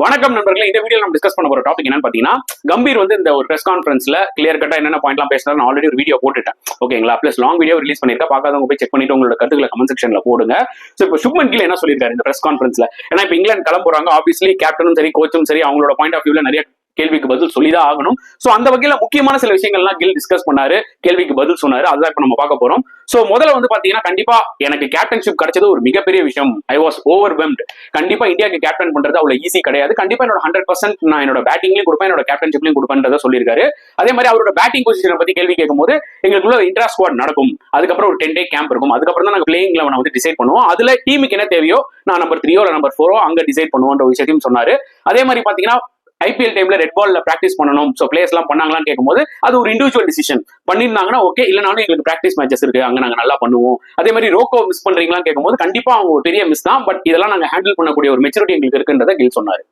வணக்கம் நண்பர்களே, இந்த வீடியோ நம்ம டிஸ்கஸ் பண்ண போற டாபிக் என்னன்னு பாத்தீங்கன்னா, கம்பீர் வந்து இந்த ஒரு பிரஸ் கான்ஃபரன்ஸ்ல கிளியர் கட்டா என்னென்ன பாயிண்ட்லாம் பேசினாலும் ஆல்ரெடி ஒரு வீடியோ போட்டுட்டேன். ஓகேங்களா? பிளஸ் லாங் வீடியோ ரிலீஸ் பண்ணிருக்கேன். பார்க்காதவங்க போய் செக் பண்ணிட்டு உங்களோட கருத்துக்களை கமெண்ட் செக்ஷன்ல போடுங்க. சோ இப்போ சுப்மன் கில் என்ன சொல்லியிருக்காரு இந்த பிரஸ் கான்ஃபரன்ஸ்ல? ஏன்னா இப்போ இங்கிலாந்து கிளம்புறாங்க. ஆப்வியஸ்லி கேப்டனும் சரி, கோச்சும் சரி, அவங்களோட பாயிண்ட் ஆஃப் வியூல நிறைய கேள்விக்கு பதில் சொல்லிதான் ஆகணும். சோ அந்த வகையில முக்கியமான சில விஷயங்கள்லாம் கில் டிஸ்கஸ் பண்ணாரு, கேள்விக்கு பதில் சொன்னாரு. அதுதான் இப்ப நம்ம பார்க்க போறோம். சோ முதல்ல வந்து பாத்தீங்கன்னா, கண்டிப்பா எனக்கு கேப்டன்ஷிப் கிடைச்சது ஒரு மிகப்பெரிய விஷயம். I was overwhelmed. கண்டிப்பா இந்தியாவுக்கு கேப்டன் பண்றது அவ்வளவு ஈஸி கிடையாது. கண்டிப்பா என்னோட 100% நான் என்னோட பேட்டிங்லயும் கொடுப்பேன், என்னோட கேப்டன்ஷிப்லயும் கொடுப்பேன்றத சொல்லியிருக்காரு. அதே மாதிரி அவரோட பேட்டிங் பொசிஷனை பத்தி கேள்வி கேட்கும்போது, எங்களுக்குள்ள இன்ட்ரா ஸ்குவாட் நடக்கும், அதுக்கப்புறம் ஒரு 10 day கேம்ப் இருக்கும், அதுக்கப்புறம் தான் நாங்க பிளேயிங் 11 வந்து டிசைட் பண்ணுவோம். அதுல டீமுக்கு என்ன தேவையோ நான் நம்பர் 3 இல்ல நம்பர் 4 அங்க டிசைட் பண்ணுவோன்ற விஷயத்தையும் சொன்னாரு. அதே மாதிரி பாத்தீங்கன்னா, ஐபிஎல் டைம்ல ரெட் பால்ல பிராக்டிஸ் பண்ணணும், சோ பிளேயர்ஸ் எல்லாம் பண்ணாங்களான்னு கேட்கும்போது அது ஒரு இண்டிவிஜுவல் டிசிஷன். பண்ணிருந்தாங்கன்னா ஓகே, இல்லனாலும் எங்களுக்கு பிராக்டிஸ் மேட்சஸ் இருக்கு, அங்க நாங்க நல்லா பண்ணுவோம். அதே மாதிரி ரோக்கோ மிஸ் பண்றீங்களான்னு கேட்கும்போது கண்டிப்பா அவங்க ஒரு பெரிய மிஸ் தான், பட் இதெல்லாம் நாங்க ஹேண்டில் பண்ணக்கூடிய ஒரு மெச்சூரிட்டி எங்களுக்கு இருக்குன்றதை கில் சொன்னாரு.